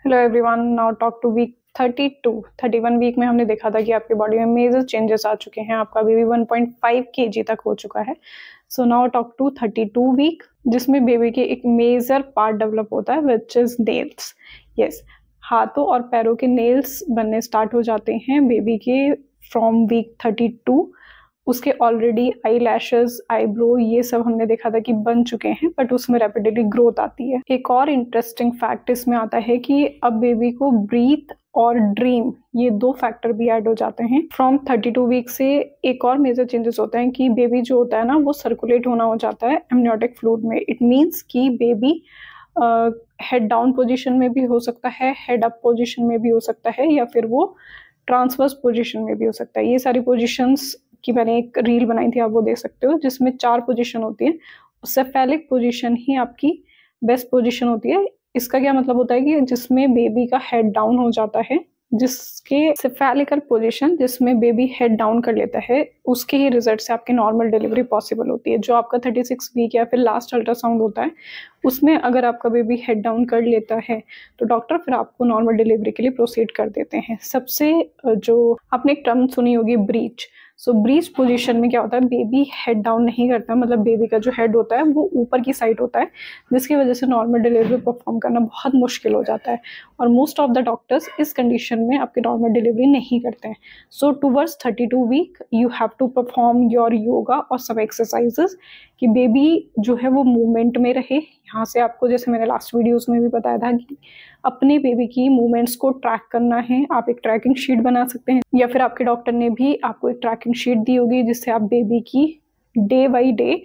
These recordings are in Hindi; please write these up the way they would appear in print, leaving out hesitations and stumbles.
Hello everyone, now talk to week 31 week में हमने देखा था कि आपके बॉडी में मेजर चेंजेस आ चुके हैं। आपका बेबी 1.5 kg तक हो चुका है। So now talk to 32 week, जिसमें बेबी के एक मेजर पार्ट डेवलप होता है विच इज नेल्स। यस, हाथों और पैरों के नेल्स बनने स्टार्ट हो जाते हैं बेबी के फ्रॉम वीक 32। उसके ऑलरेडी आई लैशेज, आईब्रो, ये सब हमने देखा था कि बन चुके हैं, बट उसमें रैपिडली ग्रोथ आती है। एक और इंटरेस्टिंग फैक्ट इसमें आता है कि अब बेबी को ब्रीथ और ड्रीम, ये दो फैक्टर भी ऐड हो जाते हैं। फ्रॉम 32 वीक से एक और मेजर चेंजेस होते हैं कि बेबी जो होता है ना, वो सर्कुलेट होना हो जाता है एमनियोटिक फ्लूइड में। इट मीन्स कि बेबी हेड डाउन पोजीशन में भी हो सकता है, हेड अप पोजीशन में भी हो सकता है, या फिर वो ट्रांसवर्स पोजीशन में भी हो सकता है। ये सारी पोजीशंस की मैंने एक रील बनाई थी, आप वो देख सकते हो, जिसमें 4 पोजीशन होती है। सेफेलिक पोजीशन ही आपकी बेस्ट पोजीशन होती है। इसका क्या मतलब होता है कि जिसमें बेबी का हेड डाउन हो जाता है, जिसके सेफेलिकल पोजीशन जिसमें बेबी हेड डाउन कर लेता है, उसके ही रिजल्ट से आपकी नॉर्मल डिलीवरी पॉसिबल होती है। जो आपका 36 वीक या फिर लास्ट अल्ट्रासाउंड होता है, उसमें अगर आपका बेबी हेड डाउन कर लेता है तो डॉक्टर फिर आपको नॉर्मल डिलीवरी के लिए प्रोसीड कर देते हैं। सबसे जो आपने एक टर्म सुनी होगी, ब्रीच। सो ब्रीच पोजीशन में क्या होता है, बेबी हेड डाउन नहीं करता, मतलब बेबी का जो हेड होता है वो ऊपर की साइड होता है, जिसकी वजह से नॉर्मल डिलीवरी परफॉर्म करना बहुत मुश्किल हो जाता है। और मोस्ट ऑफ द डॉक्टर्स इस कंडीशन में आपकी नॉर्मल डिलीवरी नहीं करते हैं। So towards 32 week you have to perform your yoga और सब एक्सरसाइजेस कि बेबी जो है वो मूवमेंट में रहे। यहाँ से आपको, जैसे मैंने लास्ट वीडियोस में भी बताया था, कि अपने बेबी की मूवमेंट्स को ट्रैक करना है। आप एक ट्रैकिंग शीट बना सकते हैं, या फिर आपके डॉक्टर ने भी आपको एक ट्रैकिंग शीट दी होगी, जिससे आप बेबी की डे बाई डे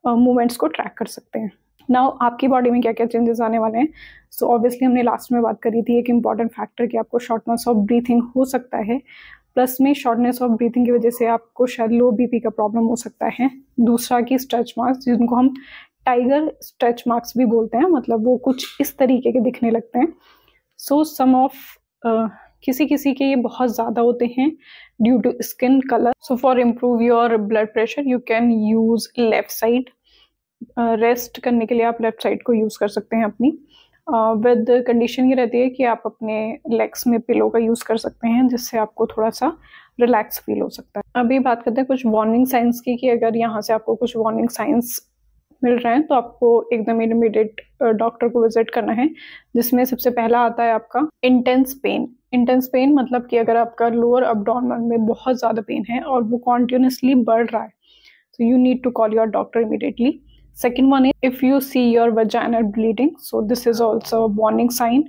मूवमेंट्स को ट्रैक कर सकते हैं। नाउ आपकी बॉडी में क्या क्या चेंजेस आने वाले हैं। सो ऑब्वियसली हमने लास्ट में बात करी थी एक इंपॉर्टेंट फैक्टर कि आपको शॉर्टनेस ऑफ ब्रीथिंग हो सकता है। प्लस में शॉर्टनेस ऑफ ब्रीथिंग की वजह से आपको शायद लो बीपी का प्रॉब्लम हो सकता है। दूसरा कि स्ट्रेच मार्क्स, जिनको हम टाइगर स्ट्रेच मार्क्स भी बोलते हैं, मतलब वो कुछ इस तरीके के दिखने लगते हैं। सो सम ऑफ किसी किसी के ये बहुत ज़्यादा होते हैं due to skin colour. So for improve your blood pressure you can use left side. Rest करने के लिए आप लेफ्ट साइड को यूज़ कर सकते हैं अपनी। विद कंडीशन ये रहती है कि आप अपने लेग्स में पिलो का यूज़ कर सकते हैं, जिससे आपको थोड़ा सा रिलैक्स फील हो सकता है। अभी बात करते हैं कुछ वार्निंग साइंस की, कि अगर यहाँ से आपको कुछ वार्निंग साइंस मिल रहे हैं तो आपको एकदम इमीडिएट डॉक्टर को विजिट करना है। जिसमें सबसे पहला आता है आपका इंटेंस पेन। इंटेंस पेन मतलब कि अगर आपका लोअर अब्डोमेन में बहुत ज़्यादा पेन है और वो कॉन्टिन्यूसली बढ़ रहा है, so you need to call your doctor immediately. Second one is if you see your vagina bleeding, so this is also a warning sign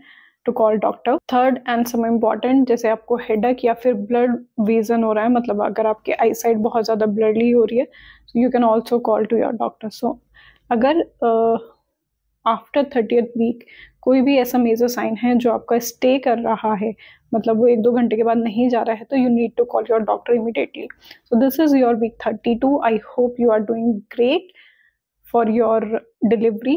to call doctor. Third and some important, जैसे आपको हेडेक या फिर ब्लड विजन हो रहा है, मतलब अगर आपके आई साइड बहुत ज़्यादा ब्लडली हो रही है, so you can also call to your doctor. So अगर आफ्टर 30th वीक कोई भी ऐसा मेजर साइन है जो आपका स्टे कर रहा है, मतलब वो 1-2 घंटे के बाद नहीं जा रहा है, तो you need to call your doctor immediately. So this is your week 32। I hope you are doing great for your delivery.